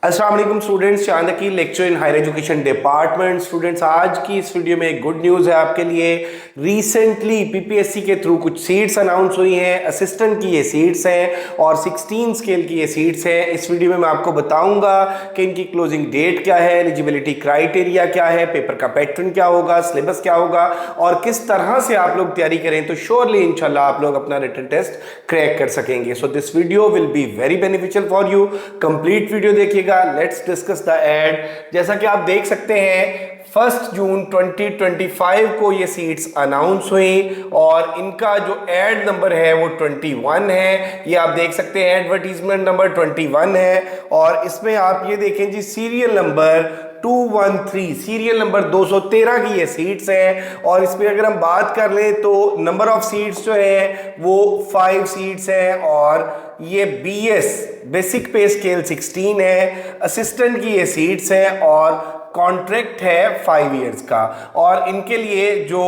अस्सलाम वालेकुम स्टूडेंट्स, चांद की lecture in higher education department. Students, आज की इस वीडियो में एक गुड न्यूज़ है आपके लिए। रिसेंटली पीपीएससी के थ्रू कुछ सीट्स अनाउंस हुई हैं। असिस्टेंट की ये सीट्स हैं और 16 स्केल की ये सीट्स हैं। इस वीडियो में मैं आपको बताऊंगा कि इनकी क्लोजिंग डेट क्या है, एलिजिबिलिटी क्राइटेरिया क्या है, पेपर का पैटर्न क्या होगा, सिलेबस क्या होगा और किस तरह से आप लोग तैयारी करें तो श्योरली इंशाल्लाह आप लोग अपना रिटन टेस्ट क्रैक कर सकेंगे। So this video will be very beneficial for you. Complete video देखिएगा। Let's discuss the ad. जैसा कि आप देख सकते हैं 1 जून 2025 को ये सीट्स अनाउंस हुई और इनका जो एड नंबर है वो 21 है। ये आप देख सकते हैं, एडवर्टीजमेंट नंबर 21 है और इसमें आप ये देखें जी, सीरियल नंबर 213, सीरियल नंबर 213 की ये सीट्स हैं। और इसमें अगर हम बात कर लें तो नंबर ऑफ सीट्स जो है वो 5 सीट्स हैं और ये बीएस बेसिक पे स्केल 16 है। असिस्टेंट की ये सीट्स हैं और कॉन्ट्रैक्ट है 5 इयर्स का और इनके लिए जो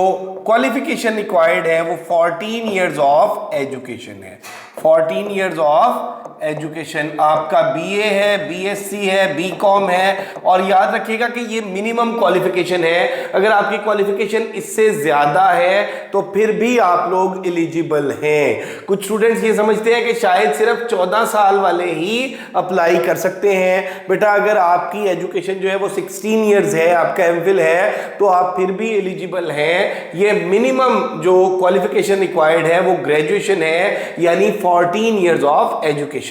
क्वालिफिकेशन रिक्वायर्ड है वो 14 इयर्स ऑफ एजुकेशन है। 14 इयर्स ऑफ एजुकेशन आपका बीए है, बीएससी है, बीकॉम है और याद रखिएगा कि ये मिनिमम क्वालिफिकेशन है। अगर आपकी क्वालिफिकेशन इससे ज्यादा है तो फिर भी आप लोग एलिजिबल हैं। कुछ स्टूडेंट्स ये समझते हैं कि शायद सिर्फ 14 साल वाले ही अप्लाई कर सकते हैं। बेटा, अगर आपकी एजुकेशन जो है वो 16 इयर्स है, आपका एमफिल है, तो आप फिर भी एलिजिबल हैं। ये मिनिमम जो क्वालिफिकेशन रिक्वायर्ड है वो ग्रेजुएशन है, यानी 14 इयर्स ऑफ एजुकेशन।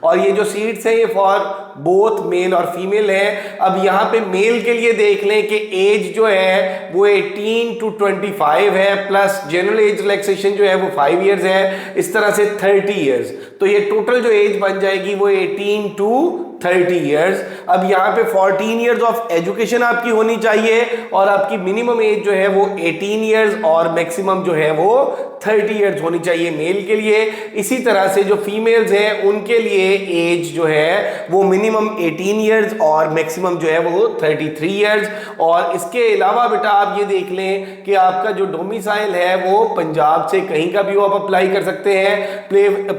और ये जो सीट्स है ये फॉर बोथ मेल और फीमेल है। अब यहां पे मेल के लिए देख लें कि एज जो है वो 18 to 25 है, प्लस जनरल एज रिलैक्सेशन जो है वो 5 इयर्स है, इस तरह से 30 इयर्स। तो ये टोटल जो एज बन जाएगी वो 18 to 30 इयर्स। अब यहाँ पे 14 इयर्स ऑफ एजुकेशन आपकी होनी चाहिए और आपकी मिनिमम एज जो है वो 18 इयर्स और मैक्सिमम जो है वो 30 इयर्स होनी चाहिए मेल के लिए। इसी तरह से जो फीमेल्स हैं उनके लिए एज जो है वो मिनिमम 18 इयर्स और मैक्सिमम जो है वो 33 इयर्स। और इसके अलावा बेटा आप ये देख लें कि आपका जो डोमिसाइल है वो पंजाब से कहीं का भी आप अप्लाई कर सकते हैं।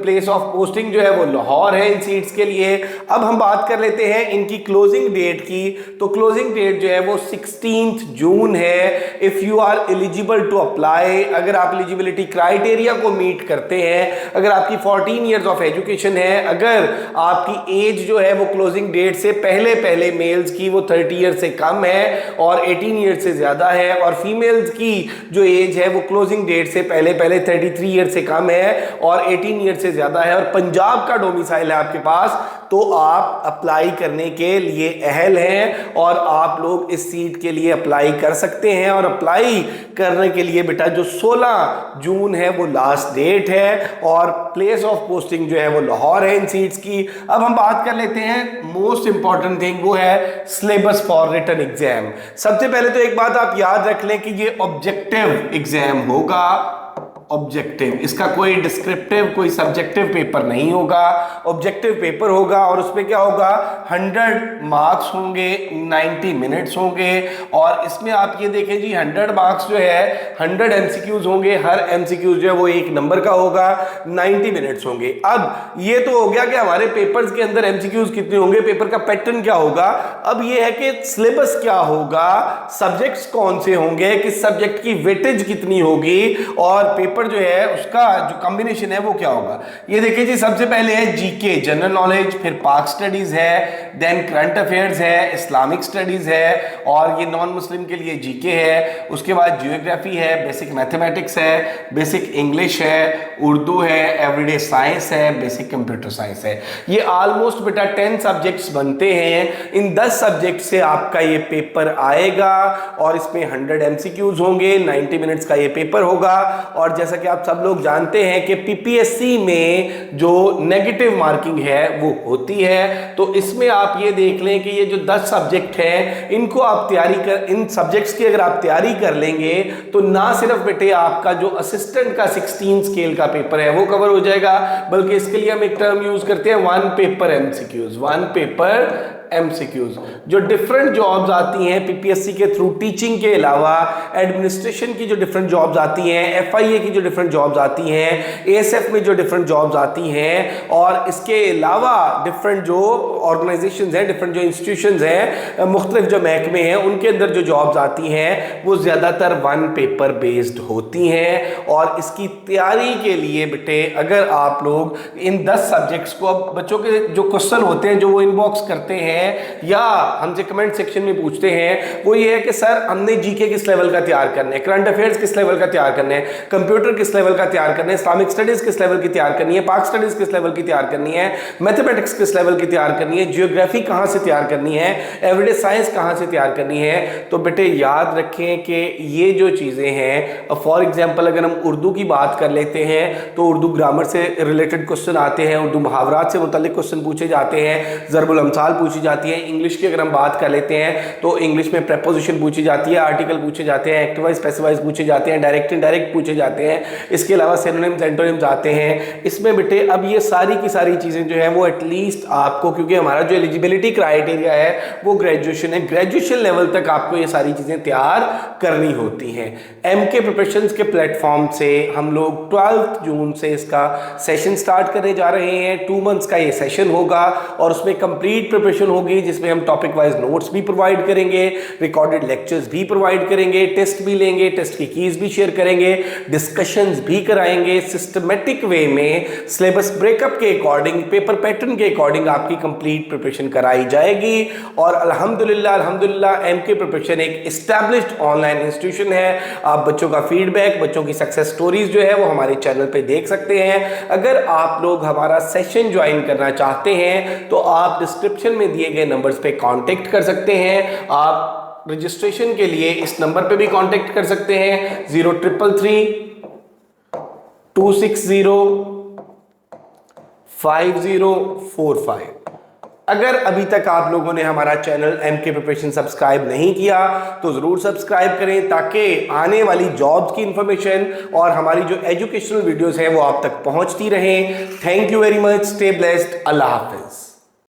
प्लेस ऑफ पोस्टिंग जो है वो लाहौर है इन सीट्स के लिए। अब हम बात कर लेते हैं इनकी क्लोजिंग डेट की। तो क्लोजिंग डेट जो है वो 16 जून है। If you are eligible to apply, अगर आप एलिजिबिलिटी क्राइटेरिया को मीट करते हैं, अगर आपकी 14 इयर्स ऑफ एजुकेशन है, अगर आपकी एज जो है वो क्लोजिंग डेट से पहले पहले मेल्स की वो 30 ईयर से कम है और 18 ईयर से ज्यादा है, और फीमेल्स की जो एज है वो क्लोजिंग डेट से पहले पहले 33 ईयर से कम है और 18 ईयर से ज्यादा है, और पंजाब का डोमिसाइल है आपके पास, तो आप अप्लाई करने के लिए अहल हैं और आप लोग इस सीट के लिए अप्लाई कर सकते हैं। और अप्लाई करने के लिए बेटा जो 16 जून है वो लास्ट डेट है और प्लेस ऑफ पोस्टिंग जो है वो लाहौर है इन सीट्स की। अब हम बात कर लेते हैं मोस्ट इंपॉर्टेंट थिंग, वो है सिलेबस फॉर रिटन एग्जाम। सबसे पहले तो एक बात आप याद रख लें कि ये ऑब्जेक्टिव एग्जाम होगा। ऑब्जेक्टिव, इसका कोई डिस्क्रिप्टिव कोई सब्जेक्टिव पेपर नहीं होगा, ऑब्जेक्टिव पेपर होगा और उसमें क्या होगा, 100 मार्क्स होंगे, 90 मिनट्स होंगे। और इसमें आप ये देखें जी, 100 मार्क्स जो है 100 एमसीक्यूज होंगे, हर एमसीक्यूज जो है वो 1 नंबर का होगा, 90 मिनट्स होंगे। अब ये तो हो गया कि हमारे पेपर्स के अंदर एमसीक्यूज कितने होंगे, पेपर का पैटर्न क्या होगा। अब ये है कि सिलेबस क्या होगा, सब्जेक्ट्स कौन से होंगे, किस सब्जेक्ट की वेटेज कितनी होगी और पेपर जो है उसका जो कॉम्बिनेशन है वो क्या होगा। ये देखिए जी, सबसे पहले है जीके जनरल नॉलेज, फिर पाक स्टडीज है, देन करंट अफेयर्स है, इस्लामिक स्टडीज है और ये नॉन मुस्लिम के लिए जीके है। उसके बाद जियोग्राफी है, बेसिक मैथमेटिक्स है, बेसिक इंग्लिश है, उर्दू है, एवरीडे साइंस है, बेसिक कंप्यूटर साइंस है। ये ऑलमोस्ट बेटा 10 सब्जेक्ट्स बनते हैं। इन 10 सब्जेक्ट से आपका ये पेपर आएगा और इसमें 100 एमसीक्यूज होंगे, 90 मिनट्स का ये पेपर होगा। और जैसा कि आप सब लोग जानते हैं कि पीपीएससी में जो नेगेटिव मार्किंग है वो होती है, तो इसमें आप ये देख लें कि ये जो 10 सब्जेक्ट हैं इनको आप तैयारी कर, इन सब्जेक्ट्स की अगर आप तैयारी कर लेंगे तो ना सिर्फ बेटे आपका जो असिस्टेंट का 16 स्केल का पेपर है वो कवर हो जाएगा, बल्कि इसके लिए हम एक टर्म यूज करते हैं 1 पेपर एमसीक्यूज, 1 पेपर एमसीक्यूज। जो डिफरेंट जॉब्स आती हैं पीपीएससी के थ्रू टीचिंग के अलावा, एडमिनिस्ट्रेशन की जो डिफरेंट जॉब्स आती हैं, एफआईए की जो डिफरेंट जॉब्स आती हैं, एएसएफ में जो डिफरेंट जॉब्स आती हैं, और इसके अलावा डिफरेंट जो ऑर्गेनाइजेशंस हैं, डिफरेंट जो इंस्टीट्यूशंस हैं, मुख्तलिफ जो महकमे हैं, उनके अंदर जो जॉब्स आती हैं वो ज़्यादातर वन पेपर बेस्ड होती हैं। और इसकी तैयारी के लिए बेटे अगर आप लोग इन 10 सब्जेक्ट्स को, अब बच्चों के जो क्वेश्चन होते हैं जो वो इनबॉक्स करते हैं या हमसे कमेंट सेक्शन में पूछते हैं, वो ये है कि सर हमने जीके किस लेवल का तैयार करना है, करंट अफेयर्स किस लेवल का तैयार करना है, कंप्यूटर किस लेवल का तैयार करना है, इस्लामिक स्टडीज किस लेवल की तैयार करनी है, पाक स्टडीज किस लेवल की तैयार करनी है, मैथमेटिक्स किस लेवल की तैयार करनी है, जियोग्राफी कहां से तैयार करनी है, एवरीडे साइंस कहां से तैयार करनी है। तो बेटे याद रखें कि ये जो चीजें हैं, फॉर एग्जांपल अगर हम उर्दू की बात कर लेते हैं तो उर्दू ग्रामर से रिलेटेड क्वेश्चन आते हैं, उर्दू मुहावरात से मुताल्लिक क्वेश्चन पूछे जाते हैं, ज़रबुल अमसाल पूछी जाती है। इंग्लिश की अगर हम बात कर लेते हैं तो इंग्लिश में प्रेपोजिशन पूछी जाती है, आर्टिकल पूछे जाते हैं, एक्टिवाइज स्पेसिफाइज पूछे जाते हैं, डायरेक्ट इनडायरेक्ट पूछे जाते हैं, इसके अलावा सिनोनिम्स एंटोनिम्स आते हैं। इसमें बेटे अब ये सारी की सारी चीज़ें जो है वो एटलीस्ट आपको, क्योंकि हमारा जो एलिजिबिलिटी क्राइटेरिया है वो ग्रेजुएशन है, ग्रेजुएशन लेवल तक आपको ये सारी चीज़ें तैयार करनी होती हैं। एमके प्रिपरेशंस के प्लेटफॉर्म से हम लोग 12 जून से इसका सेशन स्टार्ट करने जा रहे हैं। 2 मंथ्स का ये सेशन होगा और उसमें कंप्लीट प्रिपरेशन होगी, जिसमें हम टॉपिक वाइज नोट्स भी प्रोवाइड करेंगे, रिकॉर्डेड लेक्चर्स भी प्रोवाइड करेंगे, टेस्ट भी लेंगे, टेस्ट की कीज भी शेयर करेंगे, डिस्कशंस भी कराएंगे, सिस्टमेटिक वे में सिलेबस ब्रेकअप के अकॉर्डिंग, पेपर पैटर्न के अकॉर्डिंग आपकी कंप्लीट प्रिपरेशन कराई जाएगी। और अल्हम्दुलिल्लाह एमके प्रिपरेशन एक एस्टैब्लिश्ड ऑनलाइन इंस्टीट्यूशन है। आप बच्चों का फीडबैक, बच्चों की सक्सेस स्टोरीज जो है वो हमारे चैनल पे देख सकते हैं। अगर आप लोग हमारा सेशन ज्वाइन करना चाहते हैं तो आप डिस्क्रिप्शन में दिए गए नंबर्स पे कांटेक्ट कर सकते हैं। आप रजिस्ट्रेशन के लिए इस नंबर पे भी कांटेक्ट कर सकते हैं 0333 260 5045। अगर अभी तक आप लोगों ने हमारा चैनल एमके प्रिपरेशन सब्सक्राइब नहीं किया तो जरूर सब्सक्राइब करें, ताकि आने वाली जॉब्स की इंफॉर्मेशन और हमारी जो एजुकेशनल वीडियोस हैं वो आप तक पहुंचती रहें। Thank you very much, stay blessed, Allah Hafiz.